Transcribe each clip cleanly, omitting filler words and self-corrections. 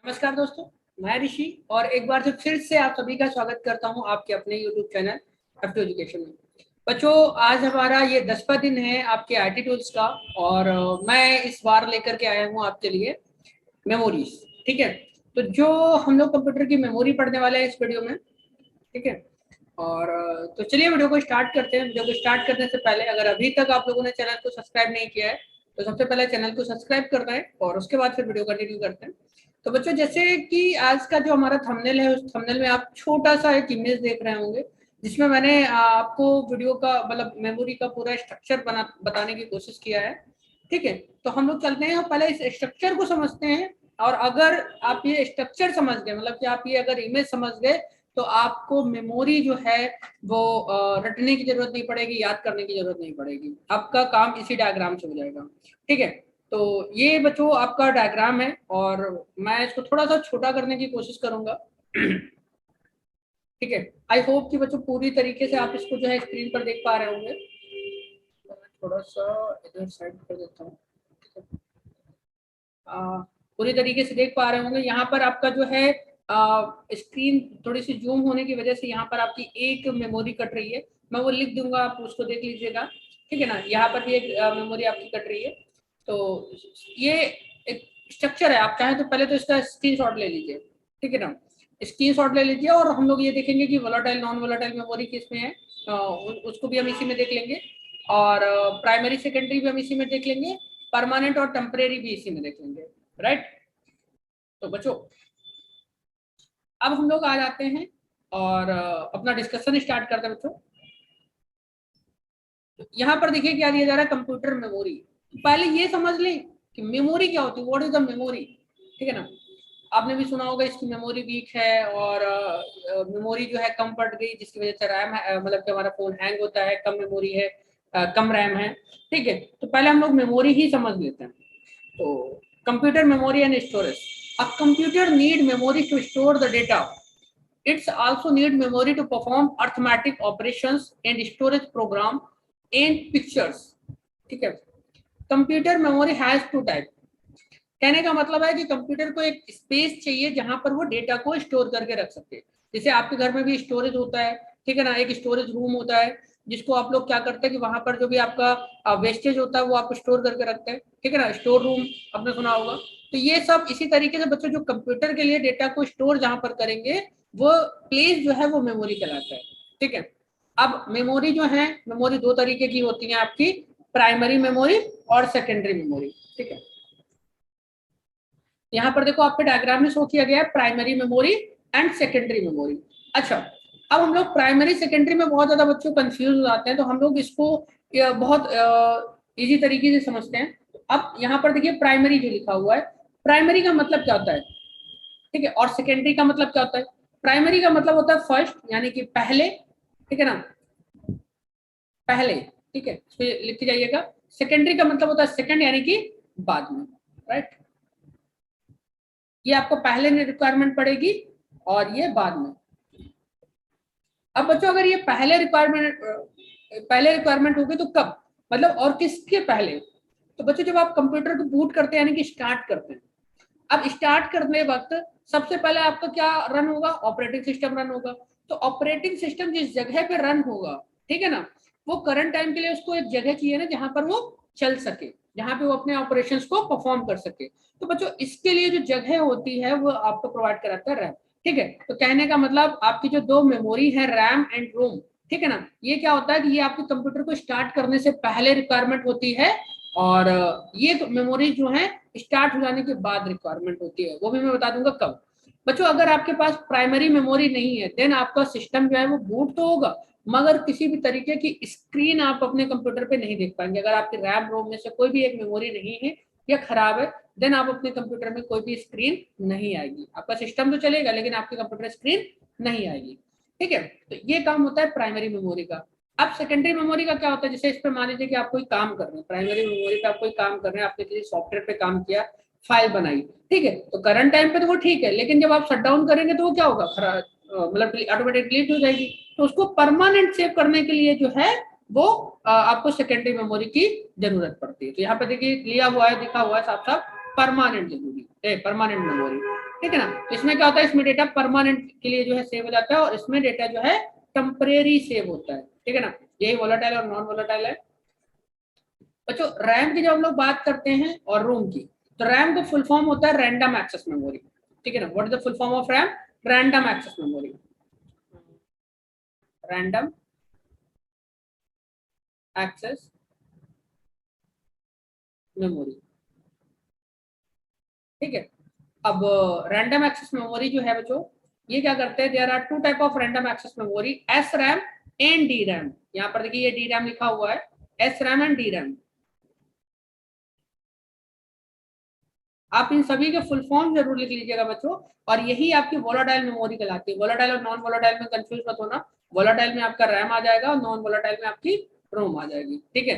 नमस्कार दोस्तों, मैं ऋषि और एक बार फिर से आप सभी का स्वागत करता हूं आपके अपने YouTube चैनल F2 एजुकेशन में। बच्चों, आज हमारा ये 10वां दिन है आपके आईटी टूल्स का और मैं इस बार लेकर के आया हूं आपके लिए मेमोरीज। ठीक है, तो जो हम लोग कंप्यूटर की मेमोरी पढ़ने वाले हैं इस वीडियो में। ठीक है, और तो चलिए वीडियो को स्टार्ट करते हैं। वीडियो को स्टार्ट करने से पहले अगर अभी तक आप लोगों ने चैनल को सब्सक्राइब नहीं किया है तो सबसे पहले चैनल को सब्सक्राइब करना है और उसके बाद फिर वीडियो कंटिन्यू करते हैं। तो बच्चों, जैसे कि आज का जो हमारा थंबनेल है उस थंबनेल में आप छोटा सा एक इमेज देख रहे होंगे जिसमें मैंने आपको वीडियो का मतलब मेमोरी का पूरा स्ट्रक्चर बताने की कोशिश किया है। ठीक है, तो हम लोग चलते हैं और पहले इस स्ट्रक्चर को समझते हैं। और अगर आप ये स्ट्रक्चर समझ गए, मतलब कि आप ये अगर इमेज समझ गए, तो आपको मेमोरी जो है वो रटने की जरूरत नहीं पड़ेगी, याद करने की जरूरत नहीं पड़ेगी। आपका काम इसी डायग्राम से हो जाएगा। ठीक है, तो ये बच्चों आपका डायग्राम है और मैं इसको थोड़ा सा छोटा करने की कोशिश करूंगा। ठीक है, आई होप कि बच्चों पूरी तरीके से आप इसको जो है स्क्रीन पर देख पा रहे होंगे। थोड़ा सा इधर साइड कर देता हूँ। पूरी तरीके से देख पा रहे होंगे। यहाँ पर आपका जो है स्क्रीन थोड़ी सी जूम होने की वजह से यहाँ पर आपकी एक मेमोरी कट रही है। मैं वो लिख दूंगा, आप उसको देख लीजिएगा। ठीक है ना, यहाँ पर भी एक मेमोरी आपकी कट रही है। तो ये एक स्ट्रक्चर है। आप चाहें तो पहले तो इसका स्क्रीनशॉट ले लीजिए। ठीक है ना, स्क्रीनशॉट ले लीजिए और हम लोग ये देखेंगे कि वोलेटाइल नॉन वोलेटाइल मेमोरी किसमें है। उसको भी हम इसी में देख लेंगे और प्राइमरी सेकेंडरी भी हम इसी में देख लेंगे, परमानेंट और टेम्परेरी भी इसी में देख लेंगे। राइट, तो बच्चों अब हम लोग आ जाते हैं और अपना डिस्कशन स्टार्ट करते हैं। बच्चों यहाँ पर देखिए क्या दिया जा रहा है, कंप्यूटर मेमोरी। पहले ये समझ लें कि मेमोरी क्या होती है, व्हाट इज द मेमोरी। ठीक है ना, आपने भी सुना होगा इसकी मेमोरी वीक है और मेमोरी जो है कम पड़ गई जिसकी वजह से रैम मतलब कि हमारा फोन हैंग होता है, कम मेमोरी है, कम रैम है। ठीक है, तो पहले हम लोग मेमोरी ही समझ लेते हैं। तो computer memory and storage. A computer need memory to store the data. It's also need memory to perform arithmetic operations and storage program and pictures. ठीक है, computer memory has to type. कहने का मतलब है कि कंप्यूटर को एक space चाहिए जहां पर वो डेटा को स्टोर करके रख सकते हैं। जैसे आपके घर में भी स्टोरेज होता है। ठीक है ना, एक स्टोरेज रूम होता है जिसको आप लोग क्या करते हैं कि वहां पर जो भी आपका वेस्टेज होता है वो आप स्टोर करके रखते हैं। ठीक है ना, स्टोर रूम आपने सुना होगा। तो ये सब इसी तरीके से बच्चों जो कंप्यूटर के लिए डेटा को स्टोर जहां पर करेंगे वो प्लेस जो है वो मेमोरी कहलाता है। ठीक है, अब मेमोरी जो है, मेमोरी दो तरीके की होती है आपकी, प्राइमरी मेमोरी और सेकेंडरी मेमोरी। ठीक है, यहाँ पर देखो आपके डायग्राम में शो किया गया है primary memory and secondary memory. अच्छा, अब हम लोग प्राइमरी सेकेंडरी में बहुत ज्यादा बच्चों कंफ्यूज हो जाते हैं, तो हम लोग इसको बहुत इजी तरीके से समझते हैं। अब यहाँ पर देखिए प्राइमरी जो लिखा हुआ है, प्राइमरी का मतलब क्या होता है। ठीक है, और सेकेंडरी का मतलब क्या होता है। प्राइमरी का मतलब होता है फर्स्ट, यानी कि पहले। ठीक है ना, पहले। ठीक है, लिख के जाइएगा। सेकेंडरी का मतलब होता है सेकंड, यानी कि बाद में। राइट, ये आपको पहले में रिक्वायरमेंट पड़ेगी और ये बाद में। अब बच्चों अगर ये पहले रिक्वायरमेंट होगी तो कब, मतलब और किसके पहले। तो बच्चों जब आप कंप्यूटर को बूट करते हैं यानी कि स्टार्ट करते हैं, अब स्टार्ट करने वक्त सबसे पहले आपका क्या रन होगा, ऑपरेटिंग सिस्टम रन होगा। तो ऑपरेटिंग सिस्टम जिस जगह पे रन होगा, ठीक है ना, वो करंट टाइम के लिए उसको एक जगह चाहिए ना जहां पर वो चल सके, जहां पे वो अपने ऑपरेशंस को परफॉर्म कर सके। तो बच्चों इसके लिए जो जगह होती है वो आपको प्रोवाइड कराता है रैम। ठीक है, तो कहने का मतलब आपकी जो दो मेमोरी है रैम एंड रोम, ठीक है ना, ये क्या होता है कि ये आपके कंप्यूटर को स्टार्ट करने से पहले रिक्वायरमेंट होती है और ये मेमोरी जो है स्टार्ट हो जाने के बाद रिक्वायरमेंट होती है, वो भी मैं बता दूंगा कब। बच्चों अगर आपके पास प्राइमरी मेमोरी नहीं है देन आपका सिस्टम जो है वो बूट तो होगा मगर किसी भी तरीके की स्क्रीन आप अपने कंप्यूटर पे नहीं देख पाएंगे। अगर आपके रैम रोम में से कोई भी एक मेमोरी नहीं है या खराब है देन आप अपने कंप्यूटर में कोई भी स्क्रीन नहीं आएगी। आपका सिस्टम तो चलेगा लेकिन आपके कंप्यूटर स्क्रीन नहीं आएगी। ठीक है, तो ये काम होता है प्राइमरी मेमोरी का। अब सेकेंडरी मेमोरी का क्या होता है, जैसे इस पे मान लीजिए कि आप कोई काम कर रहे हैं, प्राइमरी मेमोरी पे आप कोई काम कर रहे हैं, आपने किसी सॉफ्टवेयर पे काम किया, फाइल बनाई। ठीक है, तो करंट टाइम पे तो वो ठीक है लेकिन जब आप शट डाउन करेंगे तो वो क्या होगा, मतलब ऑटोमेटिक डिलीट हो जाएगी। तो उसको परमानेंट सेव करने के लिए जो है वो आपको सेकेंडरी मेमोरी की जरूरत पड़ती है। तो यहाँ पे देखिए लिया हुआ है, दिखा हुआ है साफ साफ परमानेंट मेमोरी, परमानेंट मेमोरी। ठीक है ना। तो इसमें क्या होता है, इसमें डेटा परमानेंट के लिए जो है सेव हो जाता है और इसमें डेटा जो है टेम्परेरी सेव होता है, ठीक है ना। यही वोलेटाइल और नॉन वोलेटाइल है। बच्चों रैम की जब हम लोग बात करते हैं और रोम की, तो रैम का फुल फॉर्म होता है रैंडम एक्सेस मेमोरी, ठीक है ना। What is the full form of RAM? Random access memory, random access memory, ठीक है। अब रैंडम एक्सेस मेमोरी जो है बच्चों, ये क्या करते हैं, there are two type of random access memory, S RAM and D RAM. यहाँ पर देखिए ये डी रैम लिखा हुआ है, S RAM and D RAM. आप इन सभी के फुल फॉर्म जरूर लिख लीजिएगा बच्चों, और यही आपकी वोलाटाइल मेमोरी कहलाती है। वोलाटाइल और नॉन वोलाटाइल में कंफ्यूज मत होना, वोलाटाइल में आपका रैम आ जाएगा और नॉन वोलाटाइल में आपकी रोम आ जाएगी, ठीक है।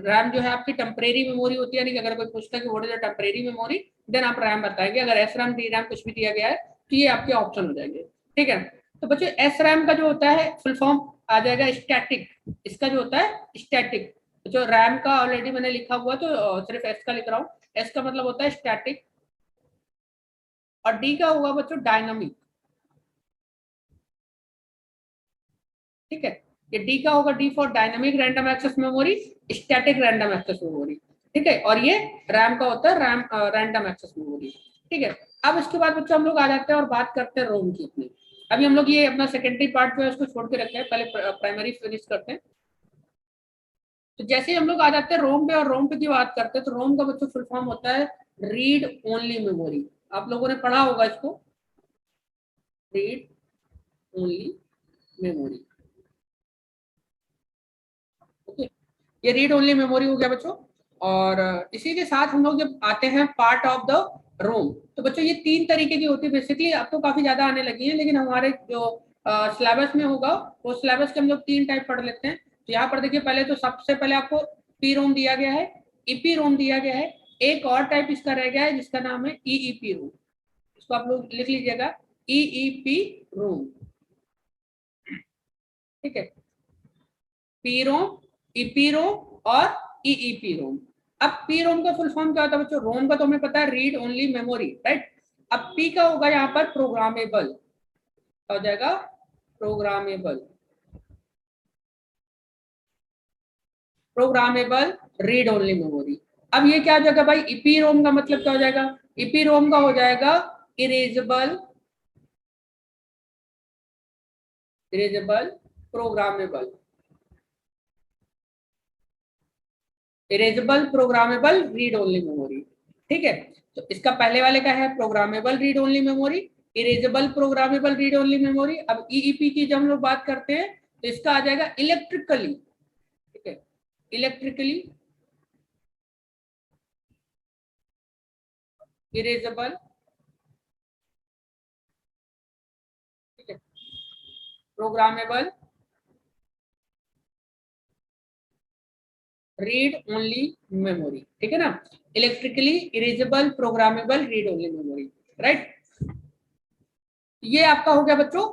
रैम जो है आपकी टेम्परेरी मेमोरी होती है, यानी कि अगर कोई पूछता है कि what is the temporary memory, then आप रैम बताएंगे। अगर एस रैम डी रैम कुछ भी दिया गया है तो ये आपके ऑप्शन हो जाएंगे, ठीक है। तो बच्चों एस रैम का जो होता है फुल फॉर्म आ जाएगा स्टैटिक, इसका जो होता है स्टैटिक। जो रैम का ऑलरेडी मैंने लिखा हुआ तो सिर्फ एस का लिख रहा हूँ, एस का मतलब होता है स्टैटिक, और डी का हुआ बच्चों डायनामिक, ठीक है। ये डी का होगा, D for dynamic random access memory, static random access memory, ठीक है। और ये रैम का होता है रैम रैंडम एक्सेस मेमोरी, ठीक है। अब इसके बाद बच्चों हम लोग आ जाते हैं और बात करते हैं रोम की अपनी। अभी हम लोग ये अपना सेकेंडरी पार्ट जो है उसको छोड़ के रखते हैं, पहले प्राइमरी फिनिश करते हैं। तो जैसे ही हम लोग आ जाते हैं रोम पे और रोम पे की बात करते हैं, तो रोम का बच्चों फुल फॉर्म होता है रीड ओनली मेमोरी। आप लोगों ने पढ़ा होगा इसको, रीड ओनली मेमोरी, ओके। ये रीड ओनली मेमोरी हो गया बच्चों। और इसी के साथ हम लोग जब आते हैं पार्ट ऑफ द रोम, तो बच्चों ये तीन तरीके की होती है बेसिकली, अब तो काफी ज्यादा आने लगी है, लेकिन हमारे जो सिलेबस में होगा वो सिलेबस के हम लोग तीन टाइप पढ़ लेते हैं। तो यहाँ पर देखिए, पहले तो सबसे पहले आपको पी रोम दिया गया है, ईपी रोम दिया गया है, एक और टाइप इसका रह गया है जिसका नाम है ईईपी रोम। इसको आप लोग लिख लीजिएगा, ईईपी रोम, ठीक है। पी रोम, ईपी रोम और ईईपी रोम। अब पी रोम का फुल फॉर्म क्या होता है बच्चों? रोम का तो हमें पता है रीड ओनली मेमोरी, राइट। अब पी का होगा यहाँ पर प्रोग्रामेबल, हो जाएगा programmable, programmable read only memory. अब ये क्या हो जाएगा भाई, ईपी रोम का मतलब क्या हो जाएगा? ईपी रोम का हो जाएगा erasable, erasable programmable, erasable programmable read only memory, ठीक है। तो इसका पहले वाले का है programmable read only memory, erasable programmable read only memory. अब ईईपी की जब हम लोग बात करते हैं तो इसका आ जाएगा इलेक्ट्रिकली, ठीक है, इलेक्ट्रिकली इरेजेबल, ठीक है, प्रोग्रामेबल रीड ओनली मेमोरी, ठीक है ना। Electrically erasable programmable read only memory, right. ये आपका हो गया बच्चों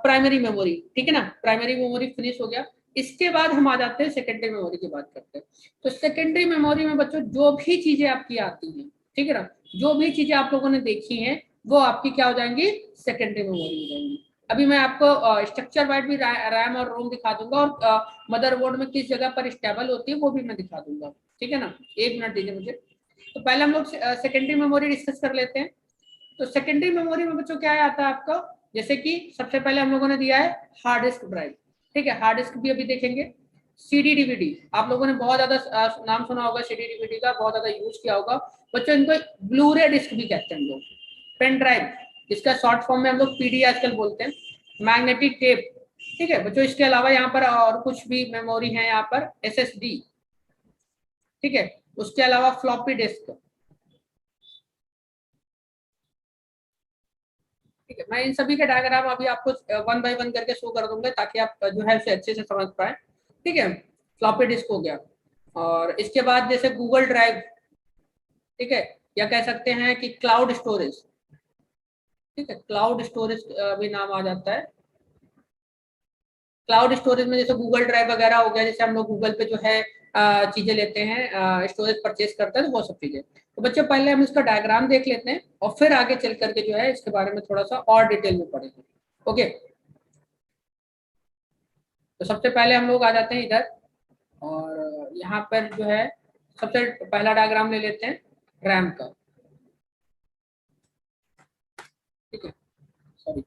प्राइमरी मेमोरी, ठीक है ना। प्राइमरी मेमोरी फिनिश हो गया। इसके बाद हम आ जाते हैं सेकेंडरी मेमोरी की बात करते हैं। तो सेकेंडरी मेमोरी में बच्चों जो भी चीजें आपकी आती हैं, ठीक है ना, जो भी चीजें आप लोगों ने देखी हैं वो आपकी क्या हो जाएंगी, सेकेंडरी मेमोरी हो जाएंगी। अभी मैं आपको स्ट्रक्चर वाइज भी रैम और रोम दिखा दूंगा, और मदरबोर्ड में किस जगह पर स्टेबल होती है वो भी मैं दिखा दूंगा, ठीक है ना। एक मिनट दीजिए मुझे। तो पहले हम लोग सेकेंडरी मेमोरी डिस्कस कर लेते हैं। तो सेकेंडरी मेमोरी में बच्चों क्या आता है आपका, जैसे कि सबसे पहले हम लोगों ने दिया है हार्ड डिस्क ड्राइव, ठीक है। हार्ड डिस्क भी अभी देखेंगे। सीडी डीवीडी आप लोगों ने बहुत ज्यादा नाम सुना होगा, सीडी डीवीडी का बहुत ज्यादा यूज किया होगा बच्चों। इनको ब्लूरे डिस्क भी कहते हैं हम लोग, पेन ड्राइव, जिसका शॉर्ट फॉर्म में हम लोग पीडी आजकल बोलते हैं, मैग्नेटिक टेप, ठीक है बच्चों। इसके अलावा यहाँ पर और कुछ भी मेमोरी है, यहाँ पर एसएसडी, ठीक है। उसके अलावा फ्लॉपी डिस्क, ठीक है। मैं इन सभी के डायग्राम अभी आपको वन बाय वन करके शो कर दूंगा ताकि आप जो है उसे अच्छे से समझ पाए, ठीक है। फ्लॉपी डिस्क हो गया, और इसके बाद जैसे गूगल ड्राइव, ठीक है, या कह सकते हैं कि क्लाउड स्टोरेज, ठीक है, क्लाउड स्टोरेज भी नाम आ जाता है। क्लाउड स्टोरेज में जैसे गूगल ड्राइव वगैरह हो गया, जैसे हम लोग गूगल पे जो है चीजें लेते हैं, स्टोरेज परचेज करते हैं, तो वो सब चीजें। तो बच्चों पहले हम इसका डायग्राम देख लेते हैं और फिर आगे चल करके जो है इसके बारे में थोड़ा सा और डिटेल में पढ़ेंगे। ओके, तो सबसे पहले हम लोग आ जाते हैं इधर, और यहाँ पर जो है सबसे पहला डायग्राम ले लेते हैं रैम का। ठीक है, सॉरी,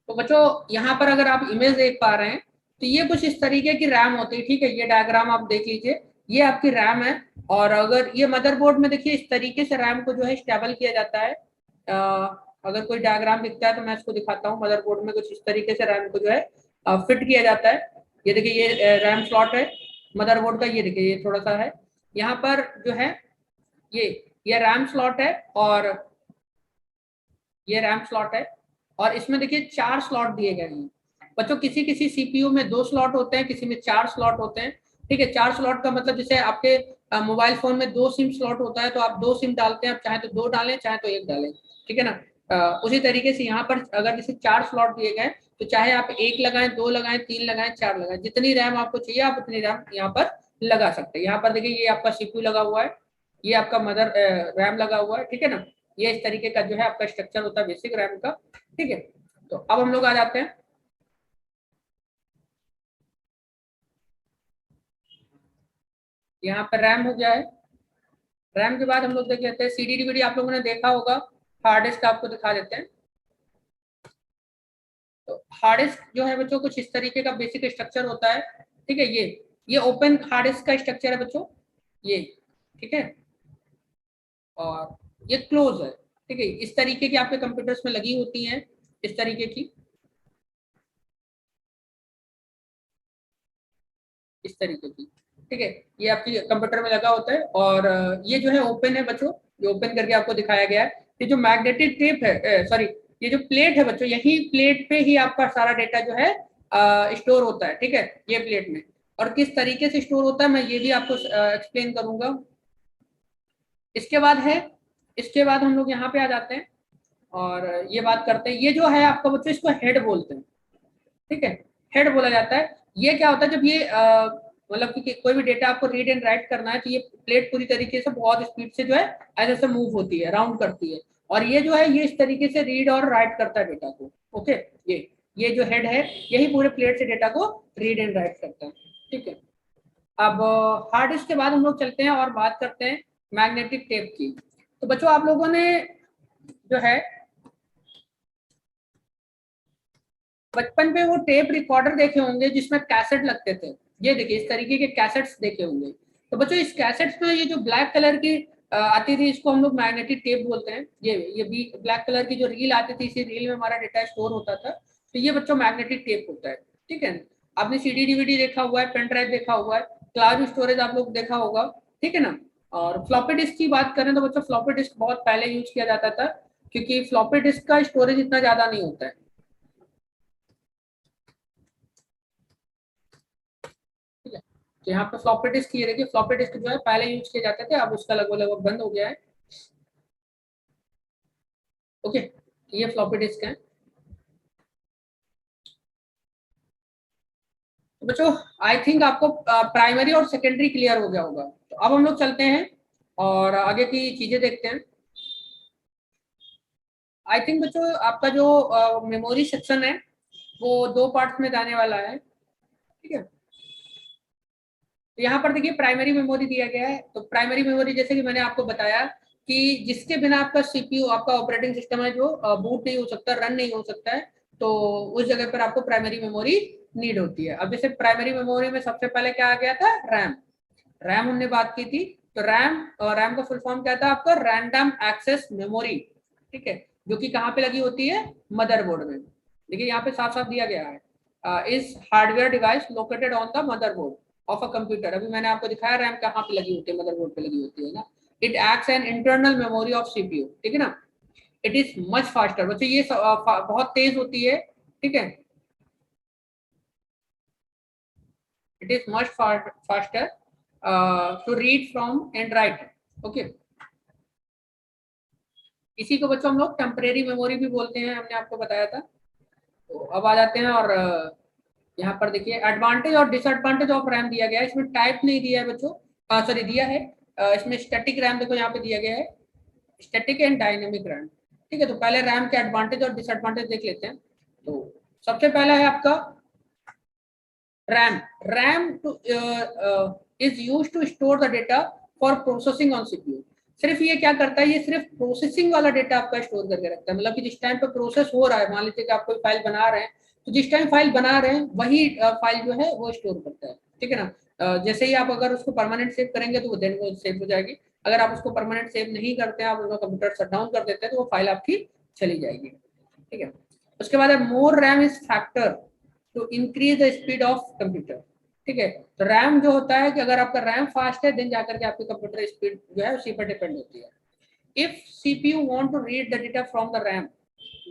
तो बच्चों यहाँ पर अगर आप इमेज देख पा रहे हैं तो ये कुछ इस तरीके की रैम होती है। ठीक है, ये डायग्राम आप देख लीजिए, ये आपकी रैम है। और अगर ये मदरबोर्ड में देखिए इस तरीके से रैम को जो है स्टेबल किया जाता है। अगर कोई डायग्राम दिखता है तो मैं इसको दिखाता हूँ। मदरबोर्ड में कुछ इस तरीके से रैम को जो है फिट किया जाता है। ये देखिए, ये रैम स्लॉट है मदरबोर्ड का। ये देखिए, ये थोड़ा सा है यहाँ पर जो है, ये ये रैम स्लॉट है, और ये रैम स्लॉट है। और इसमें देखिए 4 स्लॉट दिए गए हैं बच्चों। किसी किसी सीपीयू में 2 स्लॉट होते हैं, किसी में 4 स्लॉट होते हैं। ठीक है, 4 स्लॉट का मतलब जैसे आपके मोबाइल फोन में 2 सिम स्लॉट होता है तो आप 2 सिम डालते हैं, आप चाहे तो 2 डालें चाहे तो 1 डालें। ठीक है ना। उसी तरीके से यहाँ पर अगर जैसे 4 स्लॉट दिए गए तो चाहे आप 1 लगाएं, 2 लगाएं, 3 लगाएं, 4 लगाएं, जितनी रैम आपको चाहिए आप उतनी रैम यहाँ पर लगा सकते हैं। यहाँ पर देखिए, ये आपका सीपीयू लगा हुआ है, ये आपका मदर रैम लगा हुआ है। ठीक है ना, ये इस तरीके का जो है आपका स्ट्रक्चर होता है बेसिक रैम का। ठीक है, तो अब हम लोग आ जाते हैं, यहाँ पर रैम हो गया है। रैम के बाद हम लोग देख लेते हैं सीडी डीवीडी। आप लोगों ने देखा होगा, हार्ड डिस्क आपको दिखा देते हैं। तो हार्ड डिस्क जो है बच्चों कुछ इस तरीके का बेसिक स्ट्रक्चर होता है। ठीक है, ये ओपन हार्ड डिस्क का स्ट्रक्चर है बच्चों, ये। ठीक है, और ये क्लोज है। ठीक है, इस तरीके की आपके कंप्यूटर्स में लगी होती हैं, इस तरीके की, इस तरीके की। ठीक है, ये आपकी कंप्यूटर में लगा होता है। और ये जो है ओपन है बच्चों, ये ओपन करके आपको दिखाया गया है। ये जो मैग्नेटिक टेप है, सॉरी, ये जो प्लेट है बच्चों, यही प्लेट पे ही आपका सारा डेटा जो है स्टोर होता है। ठीक है, ये प्लेट में, और किस तरीके से स्टोर होता है मैं ये भी आपको एक्सप्लेन करूंगा। इसके बाद है, इसके बाद हम लोग यहाँ पे आ जाते हैं और ये बात करते हैं। ये जो है आपका बच्चों, इसको हेड बोलते हैं। ठीक है, हेड बोला जाता है। ये क्या होता है, जब ये मतलब कि कोई भी डेटा आपको रीड एंड राइट करना है तो ये प्लेट पूरी तरीके से बहुत स्पीड से जो है ऐसे ऐसे मूव होती है, राउंड करती है। और ये जो है ये इस तरीके से रीड और राइट करता है डेटा को। ओके, ये जो हेड है यही पूरे प्लेट से डेटा को रीड एंड राइट करता है। ठीक है, अब हार्ड डिस्क के बाद हम लोग चलते हैं और बात करते हैं मैग्नेटिक टेप की। तो बच्चों आप लोगों ने जो है बचपन पे वो टेप रिकॉर्डर देखे होंगे जिसमें कैसेट लगते थे। ये देखिए, इस तरीके के कैसेट्स देखे होंगे। तो बच्चों इस कैसेट्स में ये जो ब्लैक कलर की आती थी, इसको हम लोग मैग्नेटिक टेप बोलते हैं। ये भी ब्लैक कलर की जो रील आती थी, इसी रील में हमारा डेटा स्टोर होता था। तो ये बच्चों मैग्नेटिक टेप होता है। ठीक है, आपने सीडी डीवीडी देखा हुआ है, पेन ड्राइव देखा हुआ है, क्लाउड स्टोरेज आप लोग देखा होगा। ठीक है ना। और फ्लॉपी डिस्क की बात करें तो बच्चों फ्लॉपी डिस्क बहुत पहले यूज किया जाता था, क्योंकि फ्लॉपी डिस्क का स्टोरेज इतना ज्यादा नहीं होता है। ठीक है, तो यहाँ पे फ्लॉपी डिस्क, ये देखिए फ्लॉपी डिस्क जो है पहले यूज किए जाते थे, अब उसका लगभग लगभग बंद हो गया है। ओके, ये फ्लॉपी डिस्क है। तो बच्चों आई थिंक आपको प्राइमरी और सेकेंडरी क्लियर हो गया होगा। तो अब हम लोग चलते हैं और आगे की चीजें देखते हैं। आई थिंक बच्चों आपका जो मेमोरी सेक्शन है वो 2 पार्ट्स में जाने वाला है। ठीक है, तो यहाँ पर देखिए प्राइमरी मेमोरी दिया गया है। तो प्राइमरी मेमोरी जैसे कि मैंने आपको बताया कि जिसके बिना आपका सीपीयू, आपका ऑपरेटिंग सिस्टम है जो बूट नहीं हो सकता, रन नहीं हो सकता है, तो उस जगह पर आपको प्राइमरी मेमोरी नीड होती है। अब जैसे प्राइमरी मेमोरी में सबसे पहले क्या आ गया था, रैम। रैम हमने बात की थी, तो रैम, और रैम का फुल फॉर्म क्या था आपका, रैंडम एक्सेस मेमोरी। ठीक है, जो कि कहाँ पे लगी होती है, मदरबोर्ड में। देखिए यहाँ पे साफ साफ दिया गया है, इस hardware device located on the motherboard of a computer. अभी मैंने आपको दिखाया रैम कहाँ पे लगी होती है, मदरबोर्ड पे लगी होती है ना। It acts an internal memory of CPU. ठीक है ना, इट इज मच फास्टर। बच्चों ये बहुत तेज होती है। ठीक है, it is much faster to read from and write. Okay, इसी को बच्चों हम लोग टेम्परेरी मेमोरी भी बोलते हैं, हमने आपको बताया था। तो अब आ जाते हैं और यहाँ पर देखिए एडवांटेज और डिसएडवांटेज ऑफ रैम दिया गया है। इसमें टाइप नहीं दिया है बच्चों, सॉरी दिया है। इसमें स्टैटिक रैम देखो यहाँ पे दिया गया है, स्टैटिक एंड डायनेमिक रैम। ठीक है, तो पहले रैम के एडवांटेज और डिसएडवांटेज देख लेते हैं। तो सबसे पहला है आपका RAM. RAM is used to store the data for processing on CPU. सिर्फ ये क्या करता है, ये सिर्फ प्रोसेसिंग वाला डेटा आपका स्टोर करके रखता है। मतलब कि जिस टाइम पे प्रोसेस हो रहा है, मान लीजिए कि आप कोई फाइल बना रहे हैं, तो जिस टाइम फाइल बना रहे हैं वही फाइल जो है वो स्टोर करता है। ठीक है ना। जैसे ही आप अगर उसको परमानेंट सेव करेंगे तो वो देन वो सेव हो जाएगी। अगर आप उसको परमानेंट सेव नहीं करते हैं, आप उसका कंप्यूटर शट डाउन कर देते हैं, तो वो फाइल आपकी चली जाएगी। ठीक है। उसके बाद more RAM is factor to increase the speed of computer. ठीक है, तो रैम जो होता है कि अगर आपका रैम फास्ट है देन जाकर के आपकी कंप्यूटर स्पीड जो है उसी पर डिपेंड होती है। If CPU want to read the data from the RAM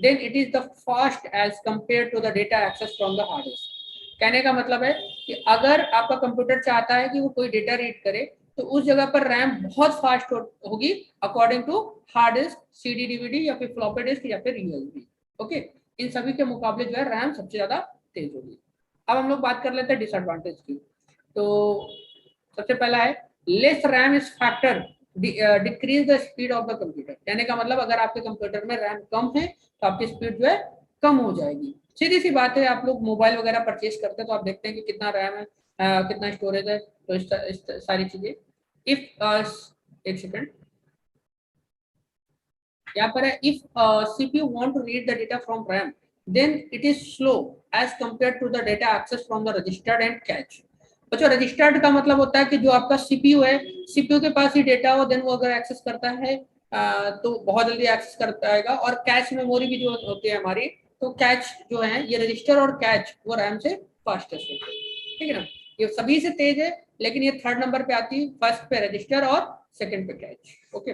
then it is the fast as compare to the data access from the hard disk. कहने का मतलब है कि अगर आपका कंप्यूटर चाहता है कि वो कोई डेटा रीड करे तो उस जगह पर रैम बहुत फास्ट होगी according to hard disk, CD DVD या फिर फ्लॉपी डिस्क या फिर यूएसबी। ओके, इन सभी के मुकाबले जो है रैम सबसे ज्यादा तेज होगी। अब हम लोग बात कर लेते हैं डिसएडवांटेज की। तो सबसे पहला है less RAM is factor decrease the speed of the computer. कहने का मतलब अगर आपके कंप्यूटर में रैम कम है तो आपकी स्पीड जो है कम हो जाएगी। सीधी सी बात है, आप लोग मोबाइल वगैरह परचेज करते हैं तो आप देखते हैं कि कितना रैम है, कितना स्टोरेज है, तो इस सारी चीजें। इफ एक सेकंड, यहाँ पर है if CPU want to read the data from RAM then it is slow as compare to the data access from the registered and cache. बच्चों रजिस्टर्ड का मतलब होता है कि जो आपका सीपीयू है, सीपीयू के पास ही डेटा हो देन वो अगर एक्सेस करता है तो बहुत जल्दी एक्सेस कर पाएगा। और कैच मेमोरी भी जो होती है हमारी, तो कैच जो है ये रजिस्टर और कैच वो रैम से फास्टेस्ट होते हैं। ठीक है ना, ये सभी से तेज है लेकिन ये थर्ड नंबर पे आती है, फर्स्ट पे रजिस्टर और सेकंड पे कैच। ओके,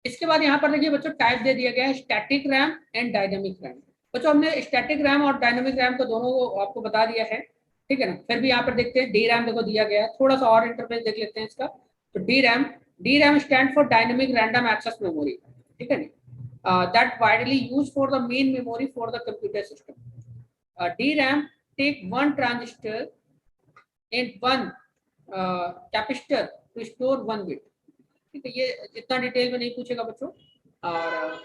इसके बाद यहाँ पर देखिए बच्चों टाइप दे दिया गया है static RAM and dynamic RAM. बच्चों हमने स्टैटिक रैम और डायनेमिक रैम को दोनों को आपको बता दिया है। ठीक है ना, फिर भी यहाँ पर देखते हैं डी रैम देखो दिया गया है, थोड़ा सा और इंटरफेस देख लेते हैं इसका। तो D RAM stand for dynamic random access memory. ठीक है ना, that widely use for the main memory for the computer system. D RAM take one transistor and one capacitor to store one bit. ठीक है, ये इतना detail में नहीं पूछेगा बच्चों। और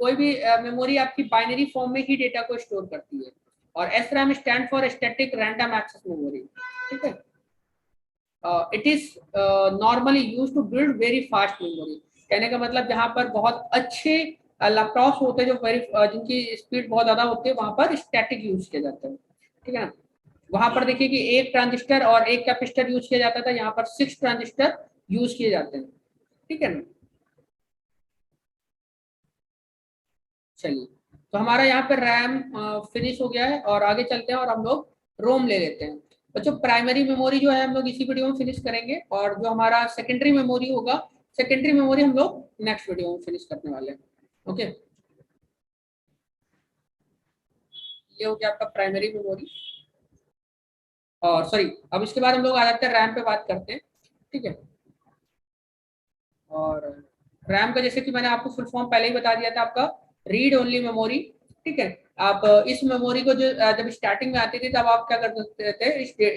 कोई भी मेमोरी आपकी बाइनरी फॉर्म में ही डेटा को स्टोर करती है। और S RAM stand for static random access memory. ठीक है, it is normally use to build very fast memory. कहने का मतलब जहाँ पर बहुत अच्छे लैपटॉप होते हैं जो वेरी जिनकी स्पीड बहुत ज्यादा होती है वहां पर स्टैटिक यूज किया जाता है। ठीक है ना, वहां पर देखिए कि एक ट्रांजिस्टर और एक कैपेसिटर यूज किया जाता था, यहाँ पर 6 ट्रांजिस्टर यूज किए जाते हैं। ठीक है ना, चलिए तो हमारा यहाँ पे रैम फिनिश हो गया है और आगे चलते हैं और हम लोग रोम ले लेते हैं। बच्चों प्राइमरी मेमोरी जो है हम लोग इसी वीडियो में फिनिश करेंगे और जो हमारा सेकेंडरी मेमोरी होगा, सेकेंडरी मेमोरी हम लोग नेक्स्ट वीडियो में फिनिश करने वाले हैं। ओके, ये हो गया आपका प्राइमरी मेमोरी। और सॉरी, अब इसके बाद हम लोग आ जाते हैं रैम पे बात करते हैं। ठीक है, और रैम का जैसे कि मैंने आपको फुल फॉर्म पहले ही बता दिया था आपका रीड ओनली मेमोरी। ठीक है, आप इस मेमोरी को जो जब स्टार्टिंग में आती थी तब आप क्या कर सकते थे,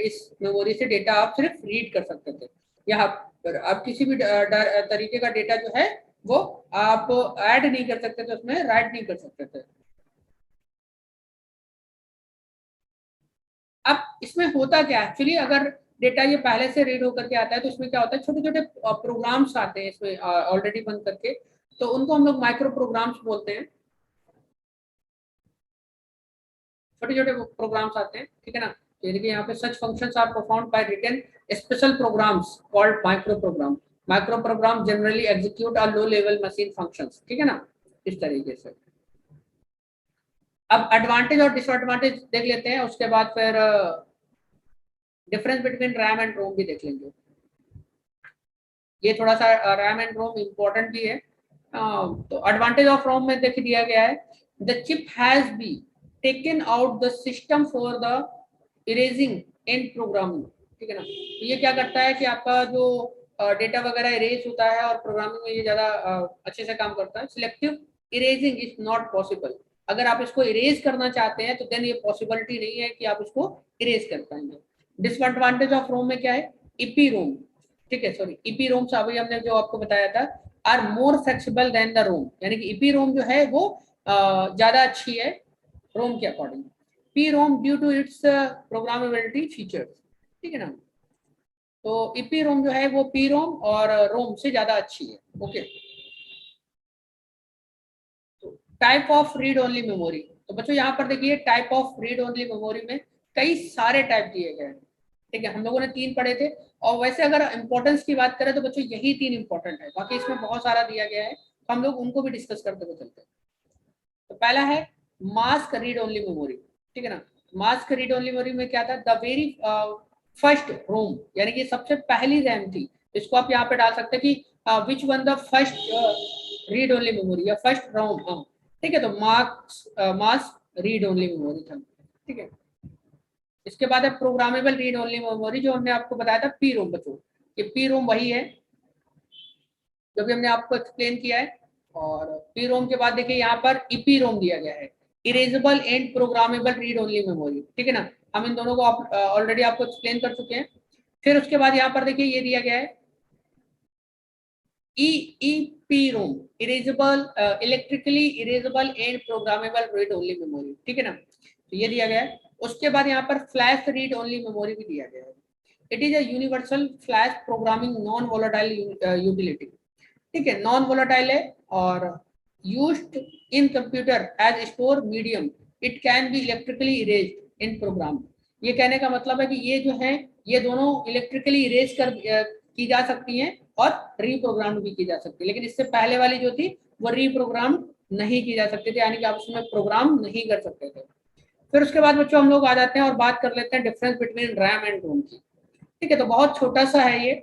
इस मेमोरी से डेटा आप सिर्फ रीड कर सकते थे, या आप किसी भी तरीके का डेटा जो है वो आप ऐड नहीं कर सकते थे, उसमें राइट नहीं कर सकते थे। अब इसमें होता क्या एक्चुअली, अगर डेटा ये पहले से रीड होकर के आता है तो इसमें क्या होता है, छोटे छोटे प्रोग्राम्स आते हैं इसमें ऑलरेडी बन करके, तो उनको हम लोग माइक्रो प्रोग्राम्स बोलते हैं। छोटे छोटे प्रोग्राम्स आते हैं। ठीक है ना, तो देखिए यहाँ पे such functions are performed by written special programs called micro program. Micro program generally execute a low level machine functions. ठीक है ना, इस तरीके से। अब एडवांटेज और डिसएडवांटेज देख लेते हैं, उसके बाद फिर डिफरेंस बिटवीन रैम एंड रोम भी देख लेंगे। ये थोड़ा सा रैम एंड रोम इम्पोर्टेंट भी है। तो एडवांटेज ऑफ रोम में देख दिया गया है the chip has be taken out the system for the erasing and programming. ठीक है ना, तो ये क्या करता है कि आपका जो डेटा वगैरह इरेज होता है और प्रोग्रामिंग में ये ज्यादा अच्छे से काम करता है। Selective erasing is not possible. अगर आप इसको इरेज करना चाहते हैं तो देन ये पॉसिबिलिटी नहीं है कि आप इसको इरेज कर पाएंगे। डिसएडवांटेज ऑफ रोम में क्या है, ईपी रोम, ठीक है, सॉरी ईपी रोम अभी हमने जो आपको बताया था, are more flexible than the ROM, यानी कि ईपी रोम जो है वो ज्यादा अच्छी है रोम के अकॉर्डिंग। PROM due to its programmability features, ठीक है ना। तो ईपी रोम जो है वो पी रोम और रोम से ज्यादा अच्छी है। Okay, type of read only memory, तो बच्चों यहाँ पर देखिए type of read only memory में कई सारे टाइप दिए गए हैं, ठीक है, हम लोगों ने 3 पढ़े थे। और वैसे अगर इंपॉर्टेंस की बात करें तो बच्चों यही 3 इंपॉर्टेंट है, बाकी इसमें बहुत सारा दिया गया है, तो हम लोग उनको भी डिस्कस करते हुए चलते हैं। तो पहला है मास्क रीड ओनली मेमोरी, ठीक है ना। मास्क रीड ओनली मेमोरी में क्या था, द वेरी फर्स्ट रोम, यानी कि सबसे पहली रैम थी, इसको आप यहाँ पे डाल सकते हैं कि which one the first read only memory या फर्स्ट रोम, ठीक है। तो मास्क रीड ओनली मेमोरी था, ठीक है। इसके बाद है प्रोग्रामेबल रीड ओनली मेमोरी, जो हमने आपको बताया था पी रोम बच्चों, ये पी रोम वही है जो भी हमने आपको एक्सप्लेन किया है। और पी रोम के बाद देखिए यहाँ पर ईपी रोम दिया गया है, erasable and programmable read only memory, ठीक है ना। हम इन दोनों को ऑलरेडी आपको एक्सप्लेन कर चुके हैं। फिर उसके बाद यहाँ पर देखिए ये दिया गया है EP ROM, erasable electrically erasable and programmable read only memory, ठीक है ना। तो ये दिया गया है। उसके बाद यहाँ पर फ्लैश रीड ओनली मेमोरी भी दिया गया है। It is a universal flash programming non volatile utility, ठीक है, नॉन वोलेटाइल है और used in computer as store medium, it can be electrically erased in program. ये कहने का मतलब है कि ये जो है ये दोनों इलेक्ट्रिकली इरेज कर की जा सकती हैं और रीप्रोग्राम भी की जा सकती है, लेकिन इससे पहले वाली जो थी वो रीप्रोग्राम नहीं की जा सकती थी, यानी कि आप उसमें प्रोग्राम नहीं कर सकते थे। फिर उसके बाद बच्चों हम लोग आ जाते हैं और बात कर लेते हैं डिफरेंस बिटवीन रैम एंड रोम की, ठीक है। तो बहुत छोटा सा है ये,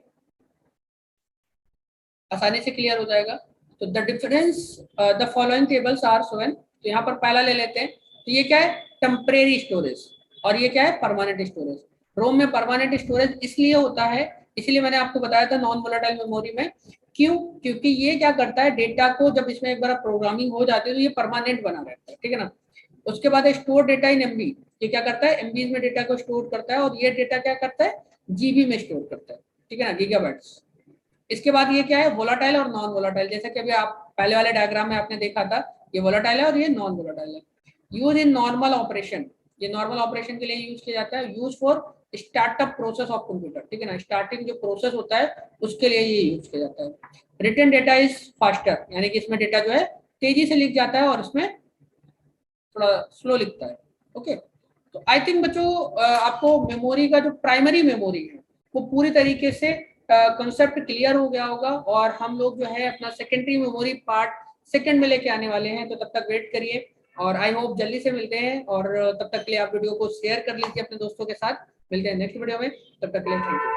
आसानी से क्लियर हो जाएगा। तो the difference the following tables are shown, तो यहाँ पर पहला ले लेते हैं। तो ये क्या है, टेम्परेरी स्टोरेज, और ये क्या है, परमानेंट स्टोरेज। रोम में परमानेंट स्टोरेज इसलिए होता है, इसलिए मैंने आपको बताया था नॉन वोलेटाइल मेमोरी में, क्यों, क्योंकि ये क्या करता है, डेटा को जब इसमें एक बार प्रोग्रामिंग हो जाती है तो ये परमानेंट बना रहता है, ठीक है ना। उसके बाद स्टोर डेटा इन एमबी, ये क्या करता है, एमबी में डेटा को स्टोर करता है, और ये डेटा क्या करता है, जीबी में स्टोर करता है, ठीक है ना, गीगाबाइट्स। इसके बाद ये क्या है, वोलाटाइल और नॉन वोलाटाइल, जैसे कि अभी आप पहले वाले डायग्राम में आपने देखा था, ये वोलाटाइल है और ये नॉन वोलाटाइल है। यूज इन नॉर्मल ऑपरेशन, ये नॉर्मल ऑपरेशन के लिए यूज किया जाता है। Use for startup process of computer, ठीक है ना, स्टार्टिंग जो प्रोसेस होता है उसके लिए ये यूज किया जाता है। रिटन डेटा इज फास्टर, यानी कि इसमें डेटा जो है तेजी से लिख जाता है और इसमें थोड़ा स्लो लिखता है। ओके, तो आई थिंक बच्चों आपको मेमोरी का जो प्राइमरी मेमोरी है वो पूरी तरीके से कंसेप्ट क्लियर हो गया होगा, और हम लोग जो है अपना सेकेंडरी मेमोरी पार्ट सेकंड में लेके आने वाले हैं। तो तब तक वेट करिए, और आई होप जल्दी से मिलते हैं, और तब तक के लिए आप वीडियो को शेयर कर लीजिए अपने दोस्तों के साथ। मिलते हैं नेक्स्ट वीडियो में, तब तक के लिए थैंक यू।